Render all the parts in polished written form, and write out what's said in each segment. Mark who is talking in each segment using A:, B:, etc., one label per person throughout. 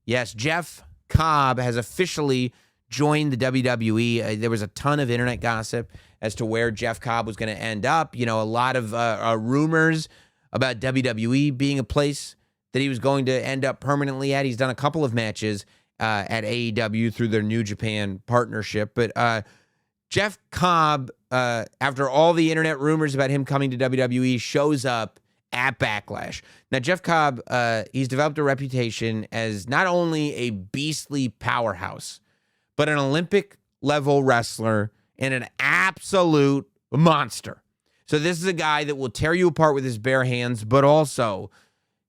A: Yes, Jeff Cobb has officially joined the WWE. There was a ton of internet gossip as to where Jeff Cobb was going to end up. You know, a lot of rumors about WWE being a place that he was going to end up permanently at. He's done a couple of matches at AEW through their New Japan partnership. But Jeff Cobb, after all the internet rumors about him coming to WWE, shows up at Backlash. Now, Jeff Cobb, he's developed a reputation as not only a beastly powerhouse, but an Olympic-level wrestler and an absolute monster. So this is a guy that will tear you apart with his bare hands, but also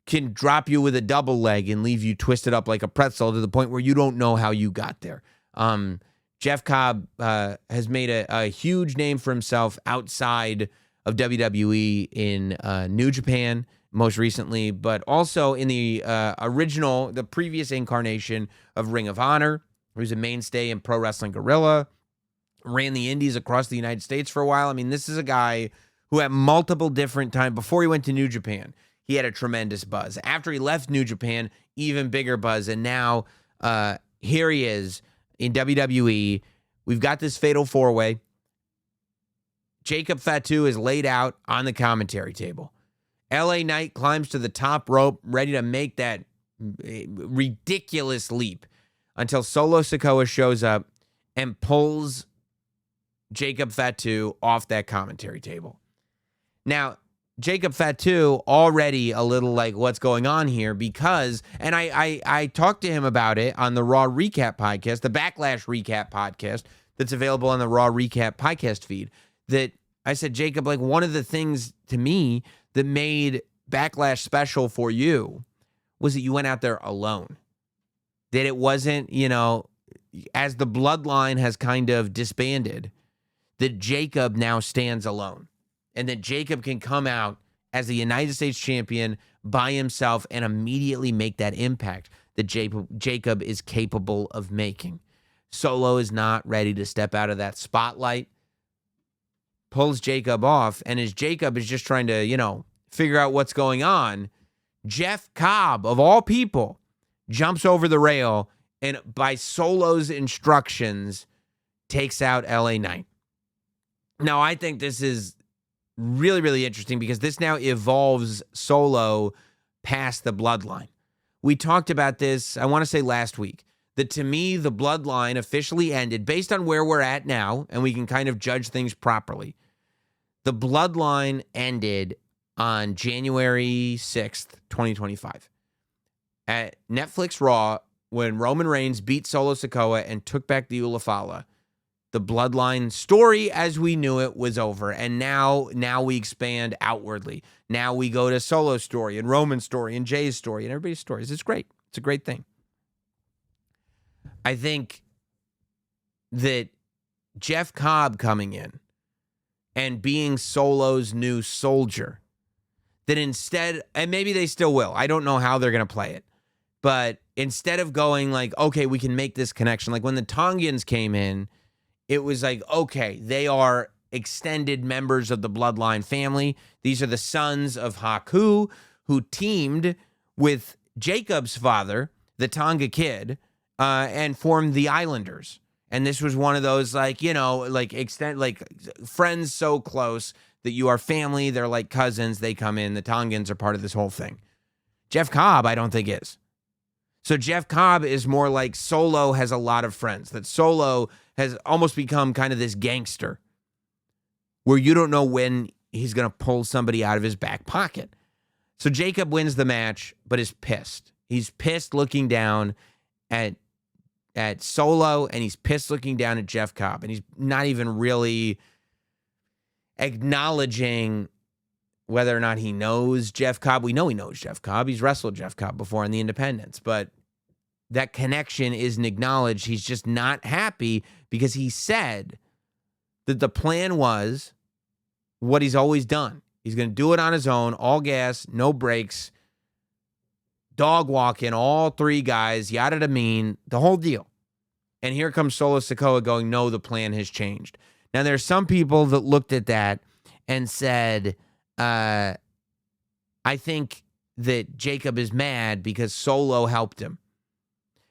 A: can drop you with a double leg and leave you twisted up like a pretzel to the point where you don't know how you got there. Jeff Cobb has made a huge name for himself outside of WWE in New Japan most recently, but also in the previous incarnation of Ring of Honor. He was a mainstay in Pro Wrestling Guerrilla, ran the indies across the United States for a while. I mean, this is a guy who at multiple different times, before he went to New Japan, he had a tremendous buzz. After he left New Japan, even bigger buzz. And now here he is in WWE. We've got this fatal four-way. Jacob Fatu is laid out on the commentary table. LA Knight climbs to the top rope, ready to make that ridiculous leap until Solo Sikoa shows up and pulls Jacob Fatu off that commentary table. Now, Jacob Fatu already a little like, what's going on here? Because, and I talked to him about it on the Raw Recap podcast, the Backlash Recap podcast that's available on the Raw Recap podcast feed, that I said, Jacob, like one of the things to me that made Backlash special for you was that you went out there alone. That it wasn't, you know, as the Bloodline has kind of disbanded, that Jacob now stands alone. And that Jacob can come out as the United States champion by himself and immediately make that impact that Jacob is capable of making. Solo is not ready to step out of that spotlight, pulls Jacob off, and as Jacob is just trying to, you know, figure out what's going on, Jeff Cobb, of all people, jumps over the rail and by Solo's instructions takes out LA Knight. Now, I think this is really, really interesting because this now evolves Solo past the Bloodline. We talked about this, I want to say last week, that to me, the Bloodline officially ended based on where we're at now, and we can kind of judge things properly. The Bloodline ended on January 6th, 2025. At Netflix Raw, when Roman Reigns beat Solo Sikoa and took back the Ulafala, the Bloodline story as we knew it was over. And now we expand outwardly. Now we go to Solo's story and Roman's story and Jay's story and everybody's stories. It's great. It's a great thing. I think that Jeff Cobb coming in and being Solo's new soldier, that instead, and maybe they still will, I don't know how they're going to play it, but instead of going like, okay, we can make this connection, like when the Tongans came in, it was like, okay, they are extended members of the Bloodline family. These are the sons of Haku, who teamed with Jacob's father, the Tonga Kid, and formed the Islanders. And this was one of those, like, you know, like friends so close that you are family. They're like cousins. They come in. The Tongans are part of this whole thing. Jeff Cobb, I don't think is. So Jeff Cobb is more like Solo has a lot of friends, that Solo has almost become kind of this gangster where you don't know when he's going to pull somebody out of his back pocket. So Jacob wins the match, but is pissed. He's pissed looking down at Solo, and he's pissed looking down at Jeff Cobb, and he's not even really acknowledging whether or not he knows Jeff Cobb. We know he knows Jeff Cobb. He's wrestled Jeff Cobb before in the independents, but that connection isn't acknowledged. He's just not happy because he said that the plan was what he's always done. He's going to do it on his own, all gas, no brakes, dog walking, all three guys, yada da mean, the whole deal. And here comes Solo Sikoa going, no, the plan has changed. Now, there's some people that looked at that and said, I think that Jacob is mad because Solo helped him.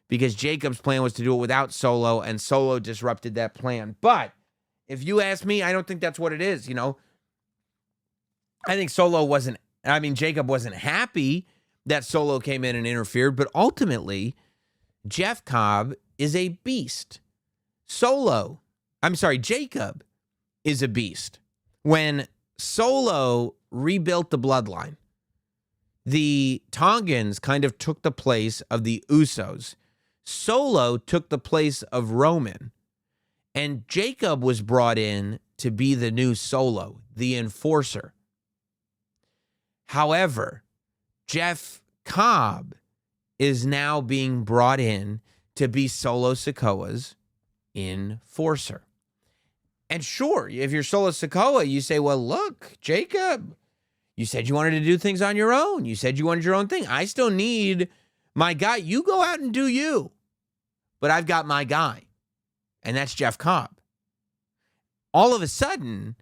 A: because Jacob's plan was to do it without Solo, and Solo disrupted that plan. But if you ask me, I don't think that's what it is, I think Jacob wasn't happy that Solo came in and interfered, but ultimately, Jeff Cobb is a beast. Jacob is a beast. When Solo rebuilt the Bloodline, the Tongans kind of took the place of the Usos. Solo took the place of Roman. And Jacob was brought in to be the new Solo, the enforcer. However, Jeff Cobb is now being brought in to be Solo Sikoa's enforcer. And sure, if you're Solo Sikoa, you say, well, look, Jacob, you said you wanted to do things on your own. You said you wanted your own thing. I still need my guy. You go out and do you. But I've got my guy, and that's Jeff Cobb. All of a sudden,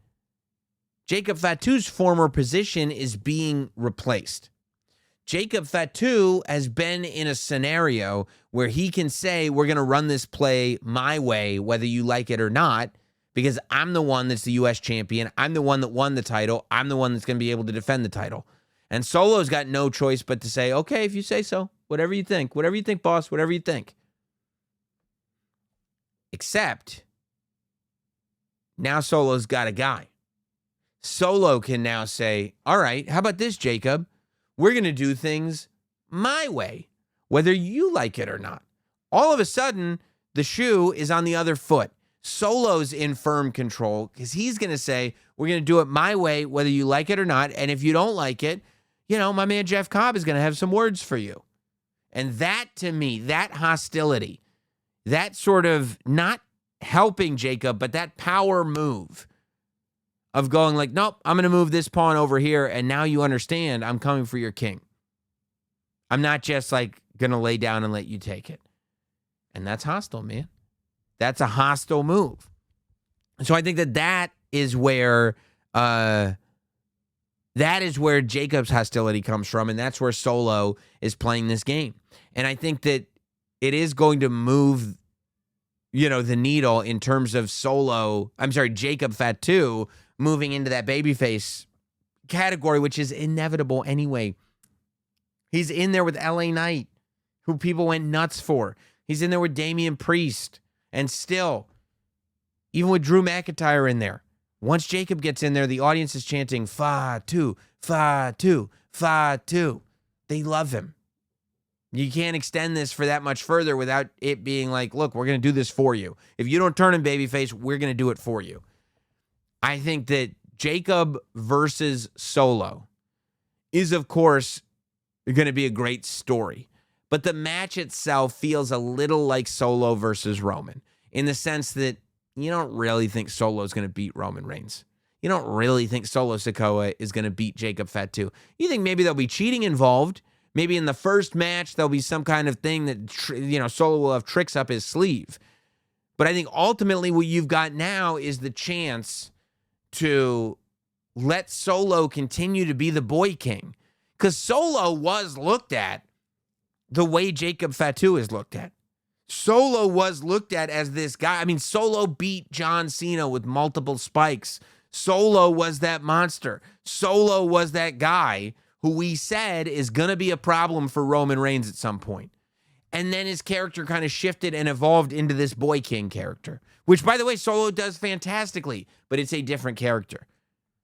A: Jacob Fatu's former position is being replaced. Jacob Fatu has been in a scenario where he can say, we're going to run this play my way, whether you like it or not, because I'm the one that's the U.S. champion. I'm the one that won the title. I'm the one that's going to be able to defend the title. And Solo's got no choice but to say, okay, if you say so, whatever you think, boss, whatever you think. Except now Solo's got a guy. Solo can now say, all right, how about this, Jacob? We're going to do things my way, whether you like it or not. All of a sudden, the shoe is on the other foot. Solo's in firm control because he's going to say, we're going to do it my way, whether you like it or not. And if you don't like it, my man Jeff Cobb is going to have some words for you. And that, to me, that hostility, that sort of not helping Jacob, but that power move of going like, nope, I'm going to move this pawn over here, and now you understand I'm coming for your king. I'm not just like going to lay down and let you take it. And that's hostile, man. That's a hostile move. So I think that is where Jacob's hostility comes from, and that's where Solo is playing this game. And I think that it is going to move, the needle in terms of Jacob Fatu moving into that babyface category, which is inevitable anyway. He's in there with LA Knight, who people went nuts for. He's in there with Damian Priest. And still, even with Drew McIntyre in there, once Jacob gets in there, the audience is chanting, Fatu, Fatu, Fatu. They love him. You can't extend this for that much further without it being like, look, we're going to do this for you. If you don't turn him babyface, we're going to do it for you. I think that Jacob versus Solo is, of course, going to be a great story. But the match itself feels a little like Solo versus Roman in the sense that you don't really think Solo is going to beat Roman Reigns. You don't really think Solo Sikoa is going to beat Jacob Fatu. You think maybe there'll be cheating involved. Maybe in the first match, there'll be some kind of thing that, Solo will have tricks up his sleeve. But I think ultimately what you've got now is the chance to let Solo continue to be the boy king. Because Solo was looked at the way Jacob Fatu is looked at. Solo was looked at as this guy. I mean, Solo beat John Cena with multiple spikes. Solo was that monster. Solo was that guy who we said is going to be a problem for Roman Reigns at some point. And then his character kind of shifted and evolved into this boy king character, which, by the way, Solo does fantastically, but it's a different character.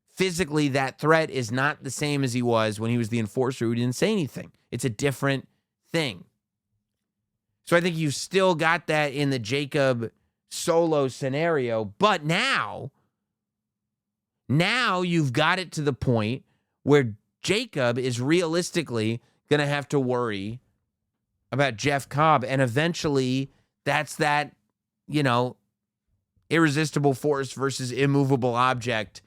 A: Physically, that threat is not the same as he was when he was the enforcer who didn't say anything. It's a different thing. So I think you've still got that in the Jacob Solo scenario, but now you've got it to the point where Jacob is realistically going to have to worry about Jeff Cobb, and eventually that's that, irresistible force versus immovable object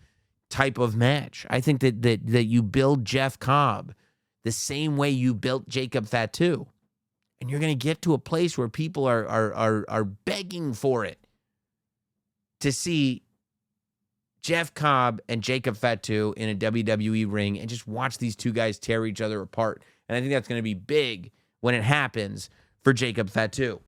A: type of match. I think that you build Jeff Cobb the same way you built Jacob Fatu. And you're going to get to a place where people are begging for it to see Jeff Cobb and Jacob Fatu in a WWE ring and just watch these two guys tear each other apart. And I think that's going to be big when it happens for Jacob Fatu.